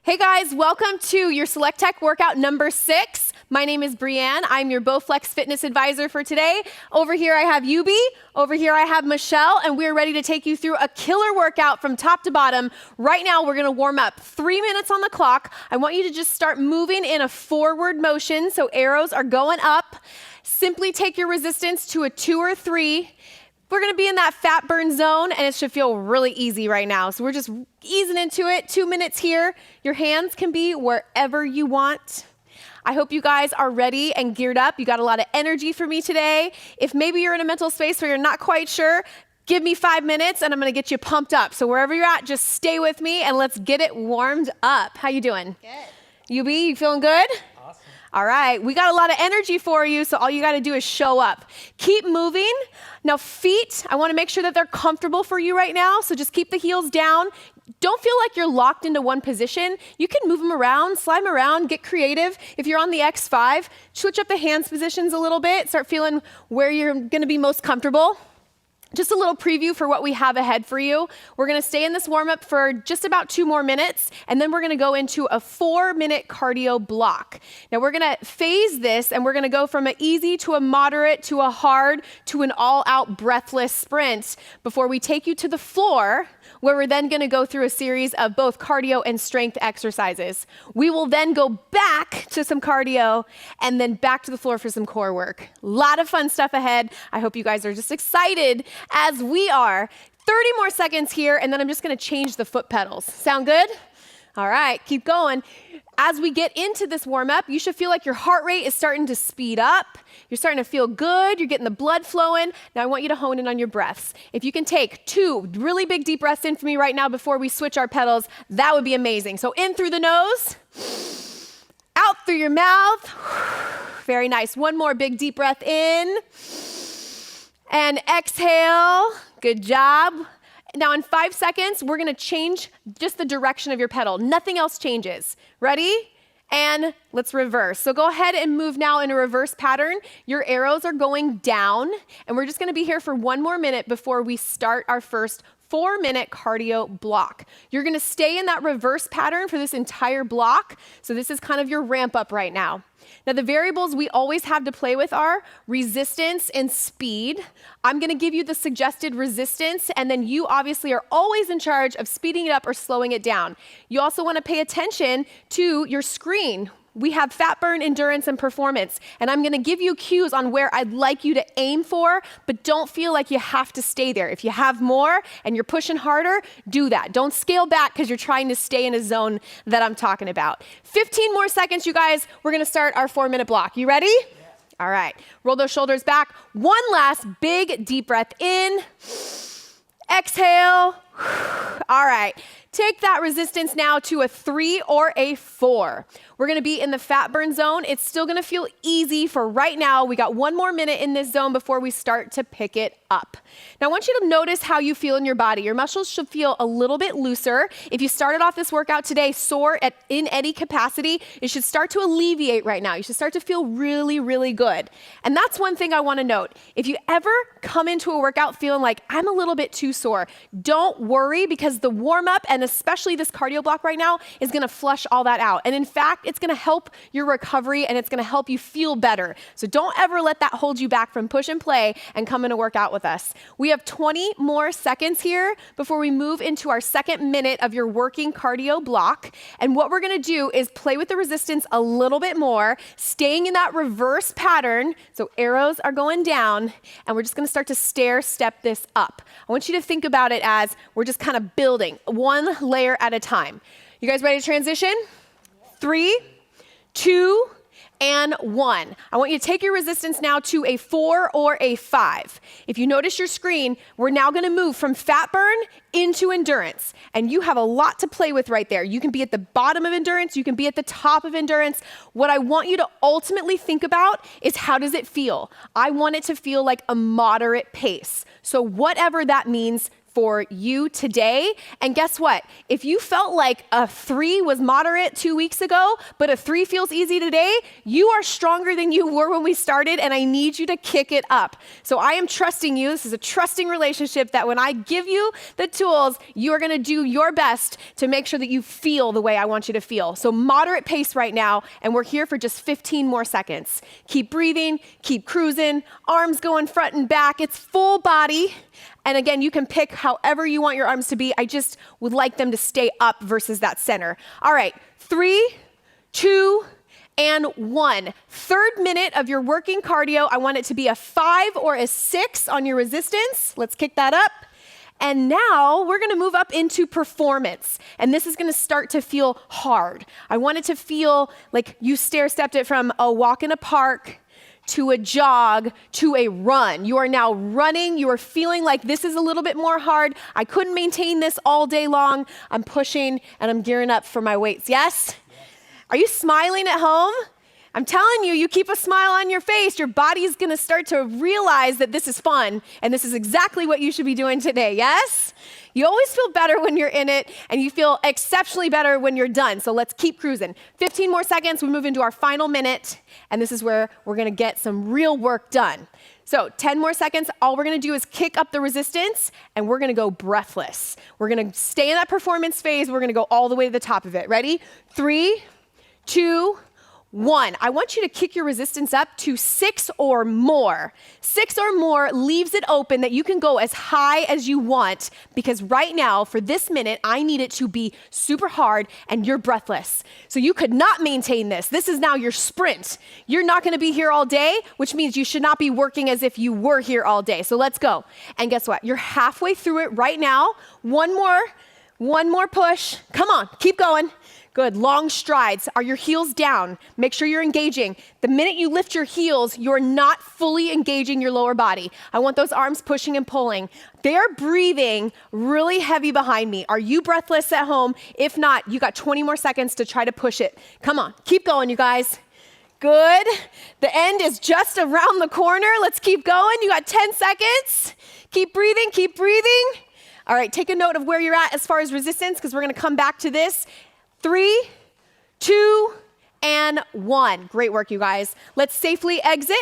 Hey guys, welcome to your SelectTech workout number 6. My name is Breann. I'm your Bowflex Fitness Advisor for today. Over here I have Yubi, over here I have Michelle, and we're ready to take you through a killer workout from top to bottom. Right now we're gonna warm up 3 minutes on the clock. I want you to just start moving in a forward motion, so arrows are going up. Simply take your resistance to a 2 or 3. We're gonna be in that fat burn zone, and it should feel really easy right now. So we're just easing into it, 2 minutes here. Your hands can be wherever you want. I hope you guys are ready and geared up. You got a lot of energy for me today. If maybe you're in a mental space where you're not quite sure, give me 5 minutes and I'm gonna get you pumped up. So wherever you're at, just stay with me and let's get it warmed up. How you doing? Good. Yubi, you feeling good? Awesome. All right, we got a lot of energy for you, so all you gotta do is show up. Keep moving. Now feet, I wanna make sure that they're comfortable for you right now, so just keep the heels down. Don't feel like you're locked into one position. You can move them around, slide them around, get creative. If you're on the X5, switch up the hands positions a little bit, start feeling where you're gonna be most comfortable. Just a little preview for what we have ahead for you. We're gonna stay in this warm-up for just about 2 more minutes, and then we're gonna go into a 4-minute cardio block. Now we're gonna phase this, and we're gonna go from an easy to a moderate to a hard to an all-out breathless sprint before we take you to the floor, where we're then gonna go through a series of both cardio and strength exercises. We will then go back to some cardio and then back to the floor for some core work. A lot of fun stuff ahead. I hope you guys are just excited as we are. 30 more seconds here, and then I'm just gonna change the foot pedals. Sound good? All right, keep going. As we get into this warm-up, you should feel like your heart rate is starting to speed up. You're starting to feel good. You're getting the blood flowing. Now I want you to hone in on your breaths. If you can take 2 really big deep breaths in for me right now before we switch our pedals, that would be amazing. So in through the nose, out through your mouth. Very nice. One more big deep breath in. And exhale. Good job. Now in 5 seconds, we're gonna change just the direction of your pedal. Nothing else changes. Ready? And let's reverse. So go ahead and move now in a reverse pattern. Your arrows are going down, and we're just gonna be here for 1 more minute before we start our first 4-minute cardio block. You're gonna stay in that reverse pattern for this entire block. So this is kind of your ramp up right now. Now the variables we always have to play with are resistance and speed. I'm gonna give you the suggested resistance, and then you obviously are always in charge of speeding it up or slowing it down. You also wanna pay attention to your screen. We have fat burn, endurance, and performance, and I'm gonna give you cues on where I'd like you to aim for, but don't feel like you have to stay there. If you have more and you're pushing harder, do that. Don't scale back because you're trying to stay in a zone that I'm talking about. 15 more seconds, you guys. We're gonna start our 4-minute block. You ready? Yeah. All right, roll those shoulders back. One last big deep breath in. Exhale. All right, take that resistance now to a 3 or a 4. We're gonna be in the fat burn zone. It's still gonna feel easy for right now. We got 1 more minute in this zone before we start to pick it up. Now I want you to notice how you feel in your body. Your muscles should feel a little bit looser. If you started off this workout today sore in any capacity, it should start to alleviate right now. You should start to feel really, really good. And that's one thing I wanna note. If you ever come into a workout feeling like I'm a little bit too sore, don't worry, because the warm up and especially this cardio block right now is gonna flush all that out. And in fact, it's gonna help your recovery and it's gonna help you feel better. So don't ever let that hold you back from push and play and come in and work out with us. We have 20 more seconds here before we move into our 2nd minute of your working cardio block. And what we're gonna do is play with the resistance a little bit more, staying in that reverse pattern. So arrows are going down, and we're just gonna start to stair step this up. I want you to think about it as we're just kind of building 1 layer at a time. You guys ready to transition? 3, 2, and 1. I want you to take your resistance now to a 4 or a 5. If you notice your screen, we're now gonna move from fat burn into endurance. And you have a lot to play with right there. You can be at the bottom of endurance, you can be at the top of endurance. What I want you to ultimately think about is, how does it feel? I want it to feel like a moderate pace. So whatever that means, for you today. And guess what? If you felt like a 3 was moderate 2 weeks ago, but a 3 feels easy today, you are stronger than you were when we started, and I need you to kick it up. So I am trusting you. This is a trusting relationship that when I give you the tools, you are gonna do your best to make sure that you feel the way I want you to feel. So moderate pace right now, and we're here for just 15 more seconds. Keep breathing, keep cruising, arms going front and back. It's full body. And again, you can pick however you want your arms to be. I just would like them to stay up versus that center. All right, 3, 2, and 1. Third minute of your working cardio. I want it to be a 5 or a 6 on your resistance. Let's kick that up. And now we're gonna move up into performance. And this is gonna start to feel hard. I want it to feel like you stair-stepped it from a walk in a park to a jog, to a run. You are now running. You are feeling like this is a little bit more hard. I couldn't maintain this all day long. I'm pushing and I'm gearing up for my weights. Yes? Are you smiling at home? I'm telling you, you keep a smile on your face, your body's gonna start to realize that this is fun and this is exactly what you should be doing today. Yes? You always feel better when you're in it, and you feel exceptionally better when you're done. So let's keep cruising. 15 more seconds, we move into our final minute, and this is where we're gonna get some real work done. So 10 more seconds, all we're gonna do is kick up the resistance, and we're gonna go breathless. We're gonna stay in that performance phase, we're gonna go all the way to the top of it. Ready? 3, 2, 1. I want you to kick your resistance up to 6 or more. 6 or more leaves it open that you can go as high as you want, because right now, for this minute, I need it to be super hard and you're breathless. So you could not maintain this. This is now your sprint. You're not gonna be here all day, which means you should not be working as if you were here all day. So let's go. And guess what? You're halfway through it right now. One more push. Come on, keep going. Good, long strides. Are your heels down? Make sure you're engaging. The minute you lift your heels, you're not fully engaging your lower body. I want those arms pushing and pulling. They're breathing really heavy behind me. Are you breathless at home? If not, you got 20 more seconds to try to push it. Come on, keep going, you guys. Good. The end is just around the corner. Let's keep going. You got 10 seconds. Keep breathing, keep breathing. All right, take a note of where you're at as far as resistance, because we're gonna come back to this. 3, 2, and 1. Great work, you guys. Let's safely exit,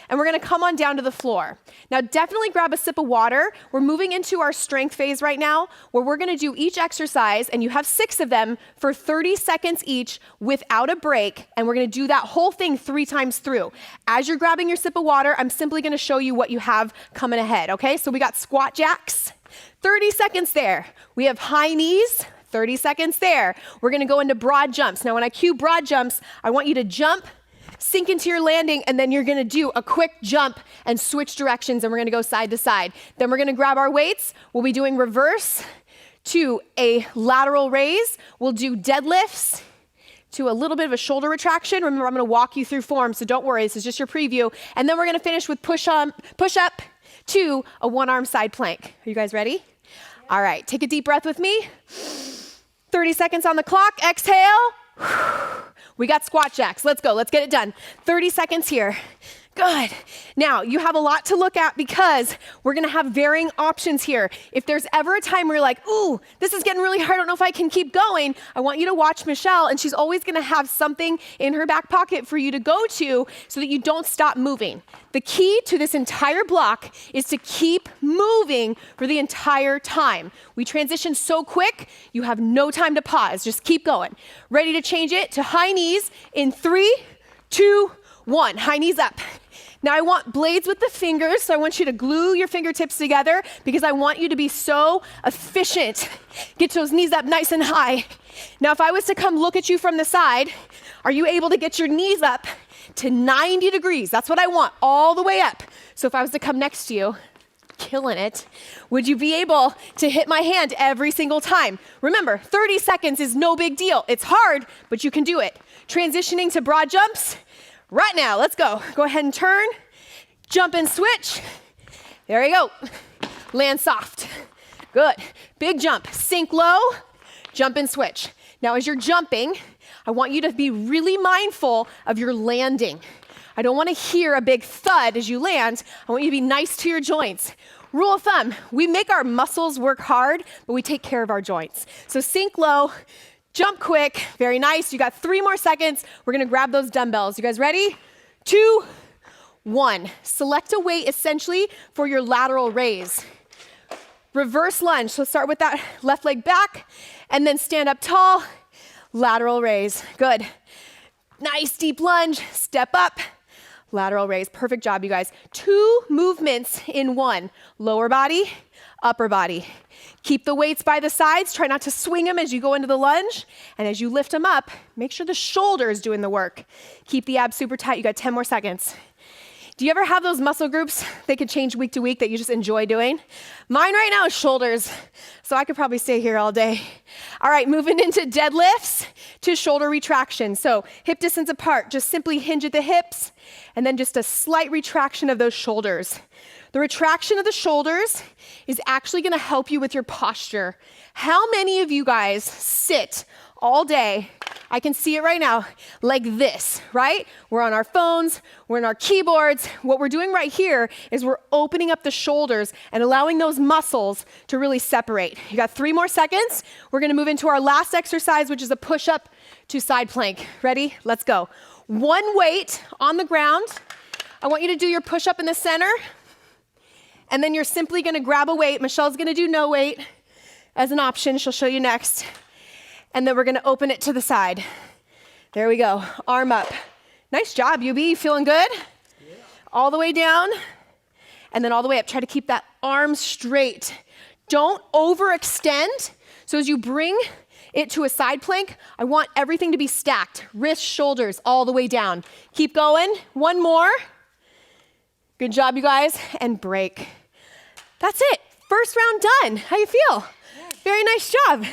and we're gonna come on down to the floor. Now, definitely grab a sip of water. We're moving into our strength phase right now, where we're gonna do each exercise, and you have 6 of them for 30 seconds each without a break, and we're gonna do that whole thing 3 times through. As you're grabbing your sip of water, I'm simply gonna show you what you have coming ahead, okay? So we got squat jacks, 30 seconds there. We have high knees, 30 seconds there. We're gonna go into broad jumps. Now, when I cue broad jumps, I want you to jump, sink into your landing, and then you're gonna do a quick jump and switch directions, and we're gonna go side to side. Then we're gonna grab our weights. We'll be doing reverse to a lateral raise. We'll do deadlifts to a little bit of a shoulder retraction. Remember, I'm gonna walk you through form, so don't worry, this is just your preview. And then we're gonna finish with push up to a one-arm side plank. Are you guys ready? All right, take a deep breath with me. 30 seconds on the clock, exhale. We got squat jacks, let's go, let's get it done. 30 seconds here. Good. Now, you have a lot to look at because we're gonna have varying options here. If there's ever a time where you're like, ooh, this is getting really hard, I don't know if I can keep going, I want you to watch Michelle, and she's always gonna have something in her back pocket for you to go to so that you don't stop moving. The key to this entire block is to keep moving for the entire time. We transition so quick, you have no time to pause. Just keep going. Ready to change it to high knees in 3, 2, 1. High knees up. Now I want blades with the fingers, so I want you to glue your fingertips together because I want you to be so efficient. Get those knees up nice and high. Now if I was to come look at you from the side, are you able to get your knees up to 90 degrees? That's what I want, all the way up. So if I was to come next to you, killing it, would you be able to hit my hand every single time? Remember, 30 seconds is no big deal. It's hard, but you can do it. Transitioning to broad jumps. Right now, let's go. Go ahead and turn, jump and switch. There you go. Land soft. Good. Big jump. Sink low, jump and switch. Now, as you're jumping, I want you to be really mindful of your landing. I don't want to hear a big thud as you land. I want you to be nice to your joints. rule of thumb, we make our muscles work hard, but we take care of our joints. So sink low, jump quick, very nice. You got 3 more seconds. We're gonna grab those dumbbells. You guys ready? 2, 1. Select a weight essentially for your lateral raise. Reverse lunge, so start with that left leg back, and then stand up tall, lateral raise. Good. Nice deep lunge, step up, lateral raise. Perfect job, you guys. 2 movements in 1. Lower body, upper body. Keep the weights by the sides. Try not to swing them as you go into the lunge. And as you lift them up, make sure the shoulder is doing the work. Keep the abs super tight. You got 10 more seconds. Do you ever have those muscle groups that could change week to week that you just enjoy doing? Mine right now is shoulders, so I could probably stay here all day. All right, moving into deadlifts to shoulder retraction. So hip distance apart, just simply hinge at the hips, and then just a slight retraction of those shoulders. The retraction of the shoulders is actually gonna help you with your posture. How many of you guys sit all day? I can see it right now, like this, right? We're on our phones, we're on our keyboards. What we're doing right here is we're opening up the shoulders and allowing those muscles to really separate. You got 3 more seconds. We're gonna move into our last exercise, which is a push-up to side plank. Ready? Let's go. 1 weight on the ground. I want you to do your push-up in the center, and then you're simply gonna grab a weight. Michelle's gonna do no weight as an option. She'll show you next. And then we're gonna open it to the side. There we go, arm up. Nice job, UB, feeling good? Yeah. All the way down, and then all the way up. Try to keep that arm straight. Don't overextend. So as you bring it to a side plank, I want everything to be stacked. Wrists, shoulders, all the way down. Keep going, 1 more. Good job, you guys, and break. That's it, first round done. How you feel? Yeah. Very nice job.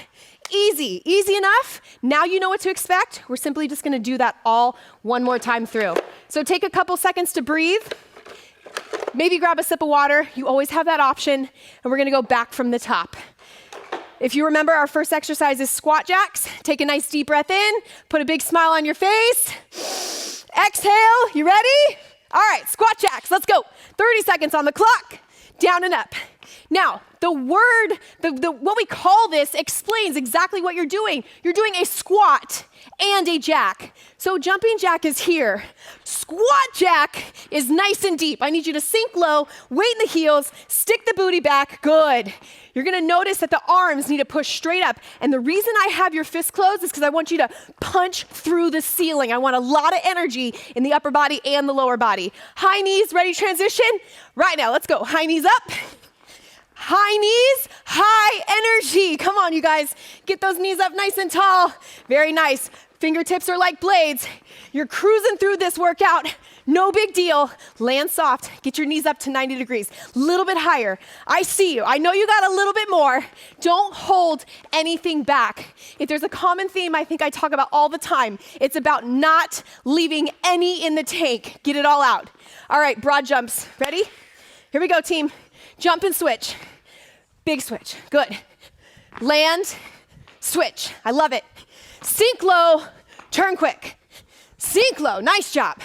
Easy, easy enough. Now you know what to expect. We're simply just gonna do that all 1 more time through. So take a couple seconds to breathe. Maybe grab a sip of water. You always have that option. And we're gonna go back from the top. If you remember, our first exercise is squat jacks. Take a nice deep breath in, put a big smile on your face. Exhale, you ready? All right, squat jacks, let's go. 30 seconds on the clock, down and up. Now, the word, what we call this explains exactly what you're doing. You're doing a squat and a jack. So jumping jack is here. Squat jack is nice and deep. I need you to sink low, weight in the heels, stick the booty back, good. You're gonna notice that the arms need to push straight up. And the reason I have your fists closed is because I want you to punch through the ceiling. I want a lot of energy in the upper body and the lower body. High knees, ready transition? Right now, let's go. High knees up. High knees, high energy. Come on, you guys. Get those knees up nice and tall. Very nice. Fingertips are like blades. You're cruising through this workout. No big deal. Land soft. Get your knees up to 90 degrees. A little bit higher. I see you. I know you got a little bit more. Don't hold anything back. If there's a common theme I think I talk about all the time, it's about not leaving any in the tank. Get it all out. All right, broad jumps. Ready? Here we go, team. Jump and switch. Big switch. Good. Land, switch. I love it. Sink low, turn quick. Sink low. Nice job.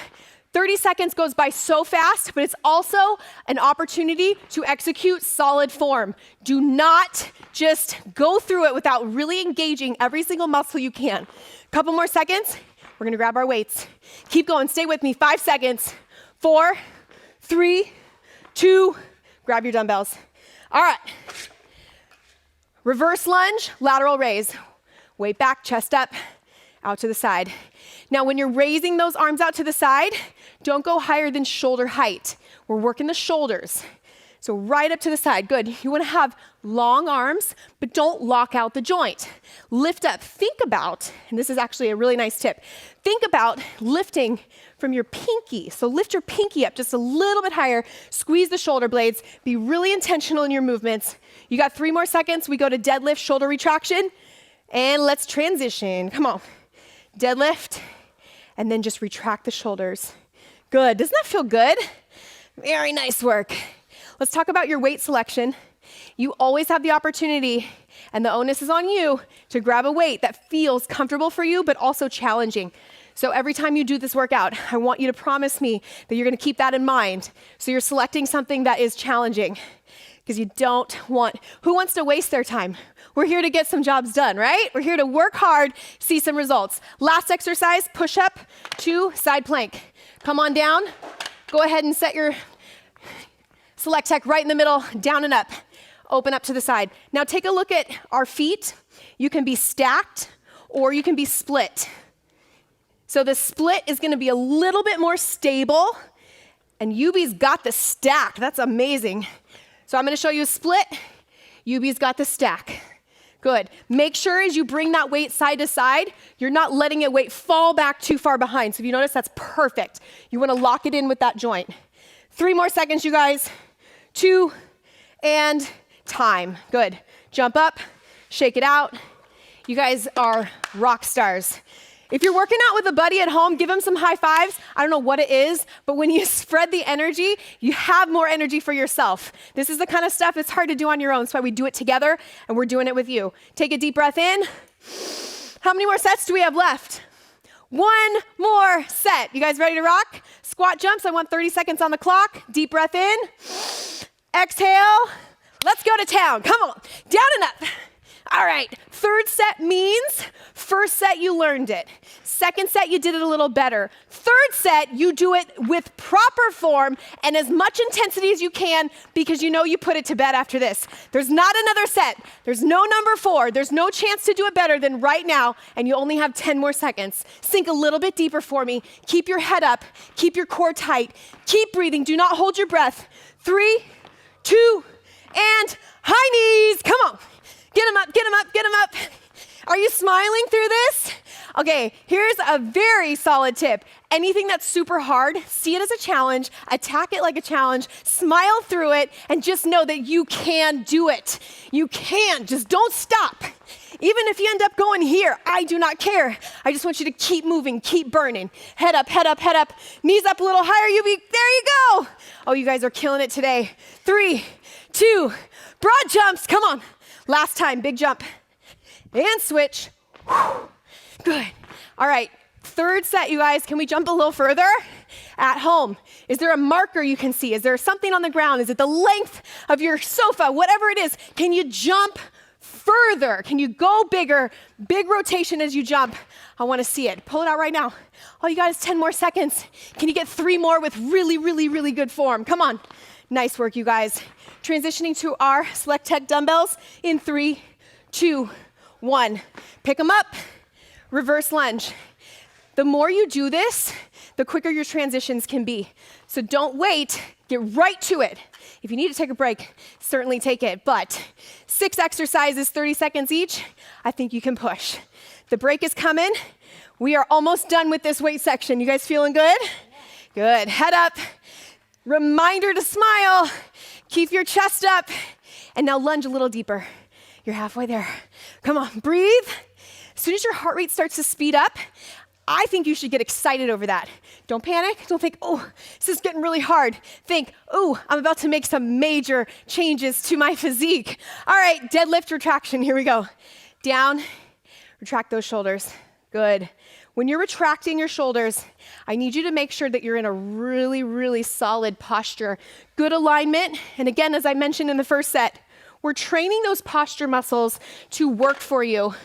30 seconds goes by so fast, but it's also an opportunity to execute solid form. Do not just go through it without really engaging every single muscle you can. Couple more seconds. We're gonna grab our weights. Keep going. Stay with me. 5 seconds. 4, 3, 2, grab your dumbbells. All right. Reverse lunge, lateral raise. Weight back, chest up, out to the side. Now, when you're raising those arms out to the side, don't go higher than shoulder height. We're working the shoulders. So right up to the side, good. You wanna have long arms, but don't lock out the joint. Lift up, think about, and this is actually a really nice tip, think about lifting from your pinky. So lift your pinky up just a little bit higher, squeeze the shoulder blades, be really intentional in your movements. You got 3 more seconds. We go to deadlift, shoulder retraction, and let's transition. Come on. Deadlift, and then just retract the shoulders. Good. Doesn't that feel good? Very nice work. Let's talk about your weight selection. You always have the opportunity, and the onus is on you, to grab a weight that feels comfortable for you, but also challenging. So every time you do this workout, I want you to promise me that you're gonna keep that in mind. So you're selecting something that is challenging, because you don't want, who wants to waste their time? We're here to get some jobs done, right? We're here to work hard, see some results. Last exercise, push up to side plank. Come on down. Go ahead and set your SelectTech right in the middle, down and up. Open up to the side. Now take a look at our feet. You can be stacked or you can be split. So the split is gonna be a little bit more stable, and Yubi's got the stack. That's amazing. So I'm gonna show you a split. Yubi's got the stack. Good. Make sure as you bring that weight side to side, you're not letting it weight fall back too far behind. So if you notice, that's perfect. You wanna lock it in with that joint. 3 more seconds, you guys. 2, and time. Good. Jump up, shake it out. You guys are rock stars. If you're working out with a buddy at home, give him some high fives. I don't know what it is, but when you spread the energy, you have more energy for yourself. This is the kind of stuff that's hard to do on your own. That's why we do it together, and we're doing it with you. Take a deep breath in. How many more sets do we have left? 1 more set. You guys ready to rock? Squat jumps. I want 30 seconds on the clock. Deep breath in. Exhale. Let's go to town. Come on. Down and up. All right, 3rd set means 1st set you learned it. 2nd set you did it a little better. 3rd set you do it with proper form and as much intensity as you can, because you know you put it to bed after this. There's not another set. There's no number 4. There's no chance to do it better than right now, and you only have 10 more seconds. Sink a little bit deeper for me. Keep your head up. Keep your core tight. Keep breathing. Do not hold your breath. 3, 2, and high knees. Come on. Get them up, get them up, get them up. Are you smiling through this? Okay, here's a very solid tip. Anything that's super hard, see it as a challenge, attack it like a challenge, smile through it, and just know that you can do it. You can, just don't stop. Even if you end up going here, I do not care. I just want you to keep moving, keep burning. Head up, head up, head up. Knees up a little higher, there you go. Oh, you guys are killing it today. 3, 2, broad jumps, come on. Last time, big jump. And switch. Whew. Good. All right, 3rd set, you guys. Can we jump a little further? At home, is there a marker you can see? Is there something on the ground? Is it the length of your sofa? Whatever it is, can you jump further? Can you go bigger? Big rotation as you jump. I want to see it. Pull it out right now. All you got is 10 more seconds. Can you get 3 more with really, really, really good form? Come on. Nice work, you guys. Transitioning to our SelectTech dumbbells in 3, 2, 1. Pick them up, reverse lunge. The more you do this, the quicker your transitions can be. So don't wait, get right to it. If you need to take a break, certainly take it. But 6 exercises, 30 seconds each, I think you can push. The break is coming. We are almost done with this weight section. You guys feeling good? Good. Head up. Reminder to smile. Keep your chest up. And now lunge a little deeper. You're halfway there. Come on, breathe. As soon as your heart rate starts to speed up, I think you should get excited over that. Don't panic. Don't think, oh, this is getting really hard. Think, oh, I'm about to make some major changes to my physique. All right, deadlift retraction. Here we go. Down, retract those shoulders. Good. When you're retracting your shoulders, I need you to make sure that you're in a really, really solid posture. Good alignment. And again, as I mentioned in the 1st set, we're training those posture muscles to work for you,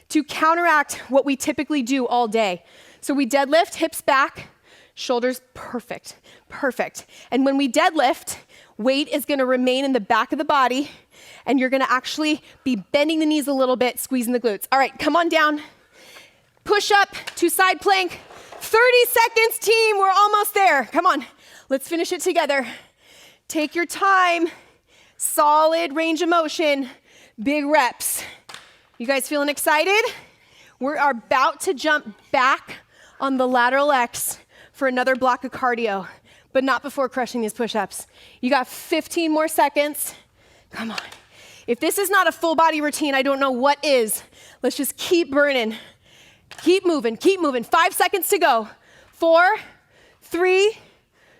to counteract what we typically do all day. So we deadlift, hips back, shoulders perfect, perfect. And when we deadlift, weight is gonna remain in the back of the body, and you're gonna actually be bending the knees a little bit, squeezing the glutes. All right, come on down. Push up to side plank. 30 seconds, team, we're almost there. Come on, let's finish it together. Take your time, solid range of motion, big reps. You guys feeling excited? We are about to jump back on the LateralX for another block of cardio, but not before crushing these push-ups. You got 15 more seconds. Come on. If this is not a full body routine, I don't know what is. Let's just keep burning. Keep moving, keep moving. 5 seconds to go. 4, 3,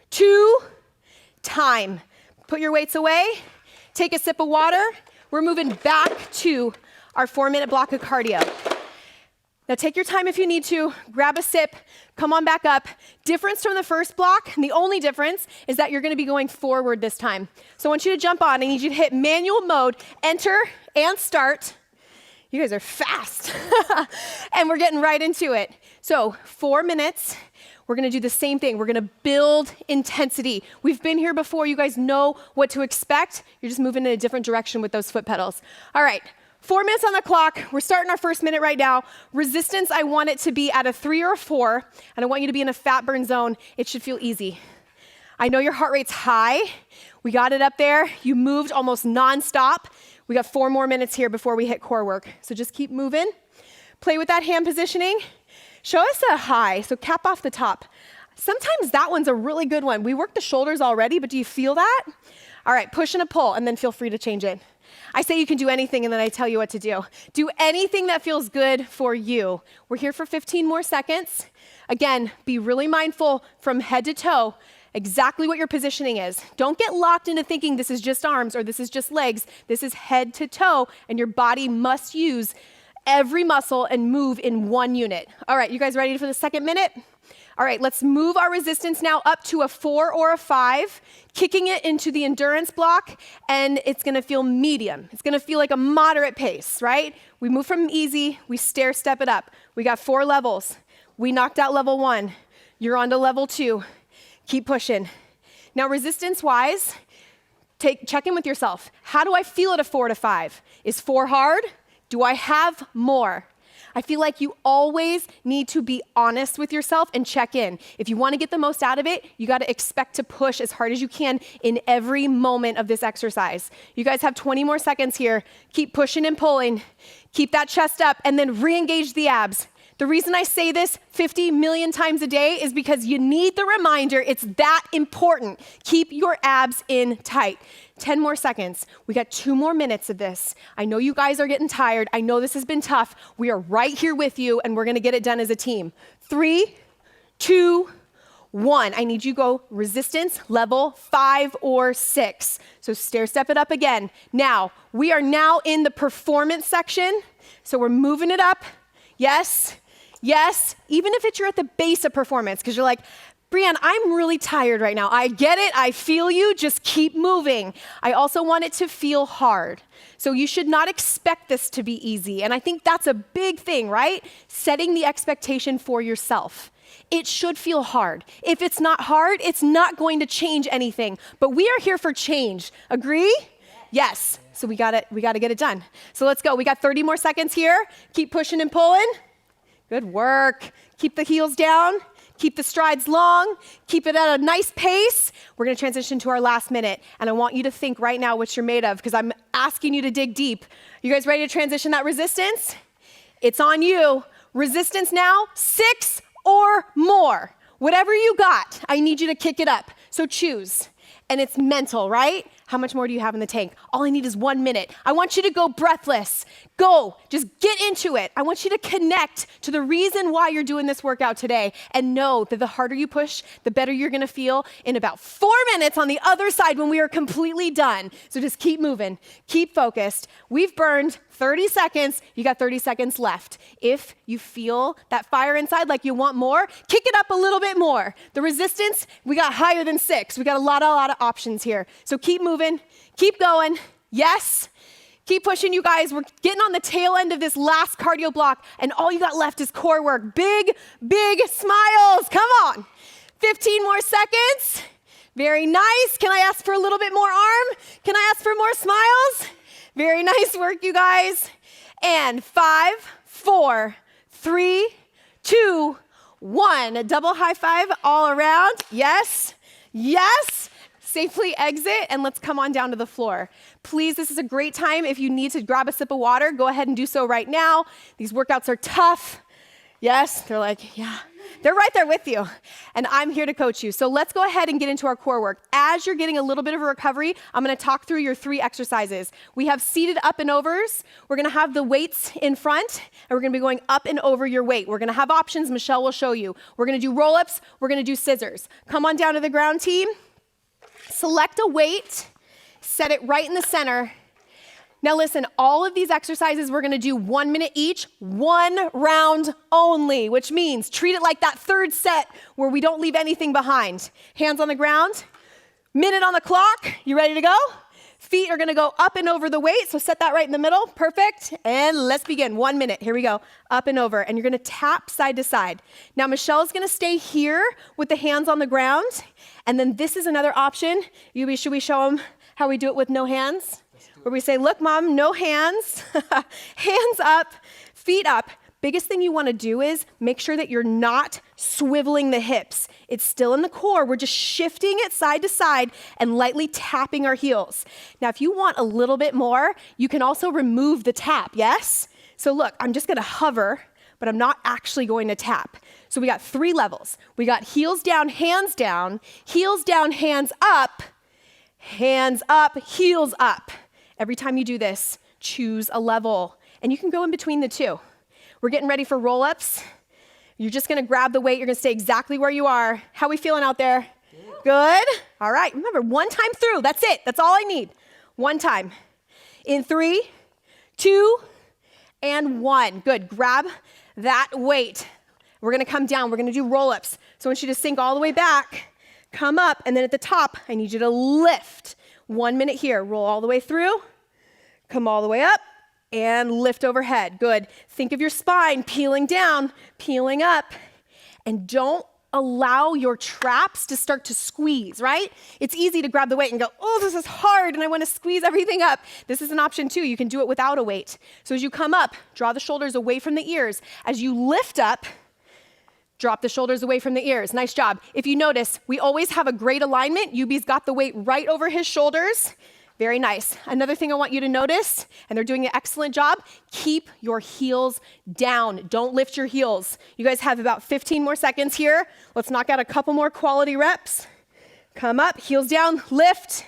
2, time. Put your weights away. Take a sip of water. We're moving back to our 4-minute block of cardio. Now take your time if you need to, grab a sip, come on back up. Difference from the first block, and the only difference is that you're gonna be going forward this time. So I want you to jump on. I need you to hit manual mode, enter and start. You guys are fast. And we're getting right into it. So 4 minutes, we're gonna do the same thing. We're gonna build intensity. We've been here before, you guys know what to expect. You're just moving in a different direction with those foot pedals. All right. 4 minutes on the clock. We're starting our first minute right now. Resistance, I want it to be at a 3 or a 4, and I want you to be in a fat burn zone. It should feel easy. I know your heart rate's high. We got it up there. You moved almost nonstop. We got 4 more minutes here before we hit core work. So just keep moving. Play with that hand positioning. Show us a high, so cap off the top. Sometimes that one's a really good one. We worked the shoulders already, but do you feel that? All right, push and a pull, and then feel free to change it. I say you can do anything, and then I tell you what to do. Do anything that feels good for you. We're here for 15 more seconds. Again, be really mindful from head to toe exactly what your positioning is. Don't get locked into thinking this is just arms or this is just legs. This is head to toe, and your body must use every muscle and move in one unit. All right, you guys ready for the second minute? All right, let's move our resistance now up to a 4 or a 5, kicking it into the endurance block, and it's gonna feel medium. It's gonna feel like a moderate pace, right? We move from easy, we stair step it up. We got 4 levels. We knocked out level 1. You're on to level 2. Keep pushing. Now, resistance-wise, check in with yourself. How do I feel at a 4 to 5? Is 4 hard? Do I have more? I feel like you always need to be honest with yourself and check in. If you want to get the most out of it, you got to expect to push as hard as you can in every moment of this exercise. You guys have 20 more seconds here. Keep pushing and pulling. Keep that chest up and then re-engage the abs. The reason I say this 50 million times a day is because you need the reminder. It's that important. Keep your abs in tight. 10 more seconds. We got 2 more minutes of this. I know you guys are getting tired. I know this has been tough. We are right here with you, and we're going to get it done as a team. 3, 2, 1. I need you to go resistance level 5 or 6. So stair step it up again. Now, we are now in the performance section. So we're moving it up. Yes. Yes, even if you're at the base of performance, because you're like, Breann, I'm really tired right now. I get it, I feel you, just keep moving. I also want it to feel hard. So you should not expect this to be easy. And I think that's a big thing, right? Setting the expectation for yourself. It should feel hard. If it's not hard, it's not going to change anything. But we are here for change. Agree? Yes. So we gotta get it done. So let's go. We got 30 more seconds here. Keep pushing and pulling. Good work. Keep the heels down. Keep the strides long. Keep it at a nice pace. We're going to transition to our last minute. And I want you to think right now what you're made of because I'm asking you to dig deep. You guys ready to transition that resistance? It's on you. Resistance now, 6 or more. Whatever you got, I need you to kick it up. So choose. And it's mental, right? How much more do you have in the tank? All I need is 1 minute. I want you to go breathless. Go, just get into it. I want you to connect to the reason why you're doing this workout today and know that the harder you push, the better you're gonna feel in about 4 minutes on the other side when we are completely done. So just keep moving, keep focused. We've burned 30 seconds, you got 30 seconds left. If you feel that fire inside like you want more, kick it up a little bit more. The resistance, we got higher than 6. We got a lot of options here. So keep moving, keep going. Yes, keep pushing, you guys. We're getting on the tail end of this last cardio block, and all you got left is core work. Big, big smiles. Come on. 15 more seconds. Very nice. Can I ask for a little bit more arm? Can I ask for more smiles? Very nice work, you guys. And 5, 4, 3, 2, 1. A double high five all around. Yes, yes. Safely exit, and let's come on down to the floor. Please, this is a great time. If you need to grab a sip of water, go ahead and do so right now. These workouts are tough. Yes, they're like, yeah. They're right there with you, and I'm here to coach you. So let's go ahead and get into our core work. As you're getting a little bit of a recovery, I'm gonna talk through your 3 exercises. We have seated up and overs. We're gonna have the weights in front, and we're gonna be going up and over your weight. We're gonna have options. Michelle will show you. We're gonna do roll-ups. We're gonna do scissors. Come on down to the ground, team. Select a weight, set it right in the center, Now listen, all of these exercises we're gonna do 1 minute each, 1 round only, which means treat it like that third set where we don't leave anything behind. Hands on the ground, minute on the clock, you ready to go? Feet are gonna go up and over the weight, so set that right in the middle, perfect. And let's begin, 1 minute, here we go. Up and over, and you're gonna tap side to side. Now Michelle's gonna stay here with the hands on the ground, and then this is another option. Yubi, should we show them how we do it with no hands? Where we say, look, mom, no hands, hands up, feet up. Biggest thing you wanna do is make sure that you're not swiveling the hips. It's still in the core. We're just shifting it side to side and lightly tapping our heels. Now, if you want a little bit more, you can also remove the tap, yes? So look, I'm just gonna hover, but I'm not actually going to tap. So we got 3 levels. We got heels down, hands down, hands up, heels up. Every time you do this, choose a level, and you can go in between the 2. We're getting ready for roll-ups. You're just gonna grab the weight, you're gonna stay exactly where you are. How we feeling out there? Good? All right, remember, 1 time through, that's it, that's all I need. 1 time. In 3, 2, and 1. Good, grab that weight. We're gonna come down, we're gonna do roll-ups. So I want you to sink all the way back, come up, and then at the top, I need you to lift. 1 minute here, roll all the way through, come all the way up, and lift overhead. Good. Think of your spine peeling down, peeling up, and don't allow your traps to start to squeeze, right? It's easy to grab the weight and go, oh, this is hard, and I want to squeeze everything up. This is an option too. You can do it without a weight. So as you come up, draw the shoulders away from the ears. As you lift up, drop the shoulders away from the ears. Nice job. If you notice, we always have a great alignment. Yubi's got the weight right over his shoulders. Very nice. Another thing I want you to notice, and they're doing an excellent job, keep your heels down. Don't lift your heels. You guys have about 15 more seconds here. Let's knock out a couple more quality reps. Come up, heels down, lift.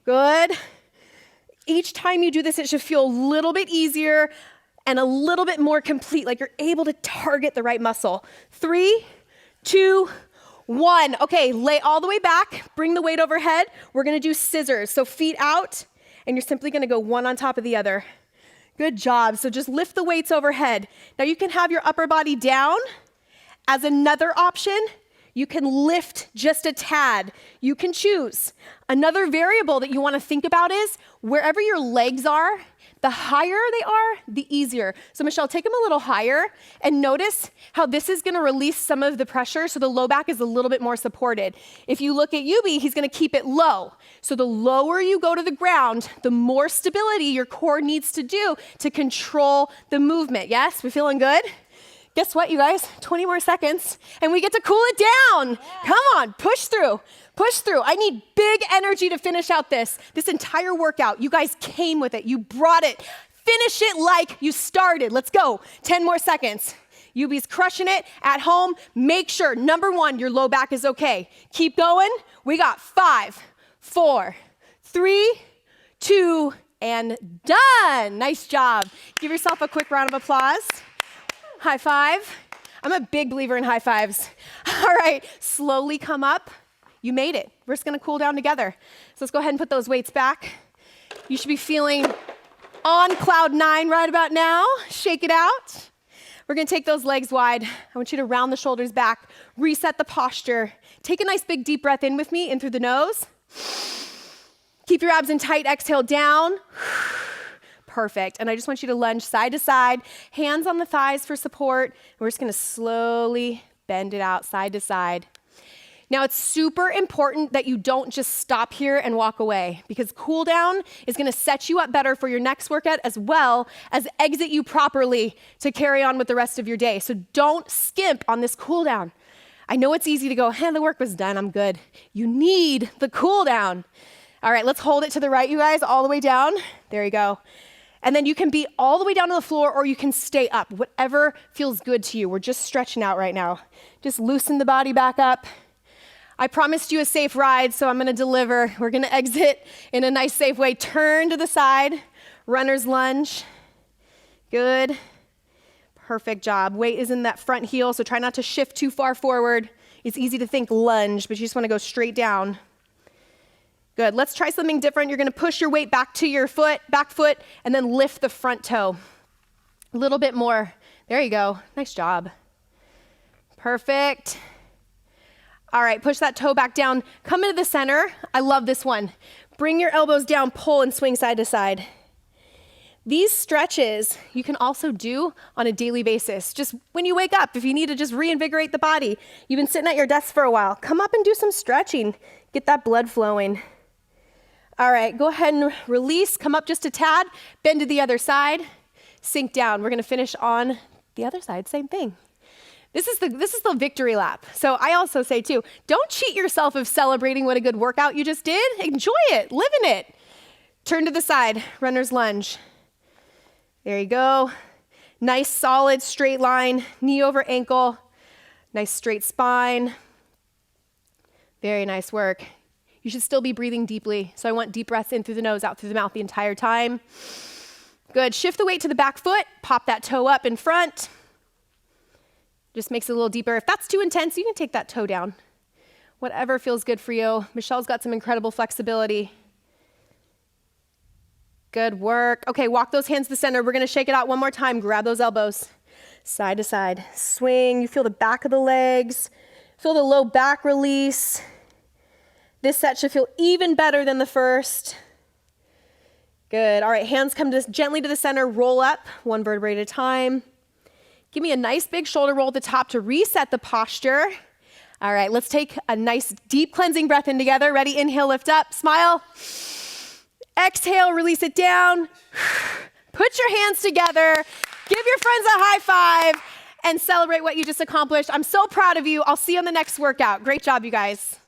Good. Each time you do this, it should feel a little bit easier and a little bit more complete, like you're able to target the right muscle. 3, 2, 1. Okay, lay all the way back, bring the weight overhead. We're gonna do scissors. So feet out, and you're simply gonna go one on top of the other. Good job. So just lift the weights overhead. Now you can have your upper body down. As another option, you can lift just a tad. You can choose. Another variable that you wanna think about is wherever your legs are, the higher they are, the easier. So Michelle, take them a little higher and notice how this is gonna release some of the pressure so the low back is a little bit more supported. If you look at Yubi, he's gonna keep it low. So the lower you go to the ground, the more stability your core needs to do to control the movement. Yes, we feeling good? Guess what, you guys? 20 more seconds, and we get to cool it down. Yeah. Come on, push through, push through. I need big energy to finish out this entire workout. You guys came with it, you brought it. Finish it like you started. Let's go, 10 more seconds. Yubi's crushing it at home. Make sure, number 1, your low back is okay. Keep going. We got 5, 4, 3, 2, and done. Nice job. Give yourself a quick round of applause. High five. I'm a big believer in high fives. All right, slowly come up. You made it. We're just gonna cool down together. So let's go ahead and put those weights back. You should be feeling on cloud 9 right about now. Shake it out. We're gonna take those legs wide. I want you to round the shoulders back, reset the posture. Take a nice big deep breath in with me, in through the nose. Keep your abs in tight, exhale down. Perfect. And I just want you to lunge side to side, hands on the thighs for support. We're just gonna slowly bend it out side to side. Now it's super important that you don't just stop here and walk away, because cool down is gonna set you up better for your next workout as well as exit you properly to carry on with the rest of your day. So don't skimp on this cool down. I know it's easy to go, hey, the work was done, I'm good. You need the cool down. All right, let's hold it to the right, you guys, all the way down. There you go. And then you can be all the way down to the floor, or you can stay up, whatever feels good to you. We're just stretching out right now. Just loosen the body back up. I promised you a safe ride, so I'm gonna deliver. We're gonna exit in a nice, safe way. Turn to the side, runner's lunge. Good. Perfect job. Weight is in that front heel, so try not to shift too far forward. It's easy to think lunge, but you just wanna go straight down. Good. Let's try something different. You're going to push your weight back to your back foot, and then lift the front toe. A little bit more. There you go. Nice job. Perfect. All right, push that toe back down. Come into the center. I love this one. Bring your elbows down, pull, and swing side to side. These stretches you can also do on a daily basis. Just when you wake up, if you need to just reinvigorate the body. You've been sitting at your desk for a while. Come up and do some stretching. Get that blood flowing. All right, go ahead and release. Come up just a tad. Bend to the other side. Sink down. We're going to finish on the other side. Same thing. This is the victory lap. So I also say too, don't cheat yourself of celebrating what a good workout you just did. Enjoy it. Live in it. Turn to the side. Runner's lunge. There you go. Nice solid straight line. Knee over ankle. Nice straight spine. Very nice work. You should still be breathing deeply. So I want deep breaths in through the nose, out through the mouth the entire time. Good. Shift the weight to the back foot. Pop that toe up in front. Just makes it a little deeper. If that's too intense, you can take that toe down. Whatever feels good for you. Michelle's got some incredible flexibility. Good work. Okay, walk those hands to the center. We're going to shake it out one more time. Grab those elbows. Side to side. Swing. You feel the back of the legs. Feel the low back release. This set should feel even better than the first. Good. All right, hands come gently to the center. Roll up, one vertebrae at a time. Give me a nice big shoulder roll at the top to reset the posture. All right, let's take a nice deep cleansing breath in together. Ready? Inhale, lift up, smile. Exhale, release it down. Put your hands together. Give your friends a high five and celebrate what you just accomplished. I'm so proud of you. I'll see you on the next workout. Great job, you guys.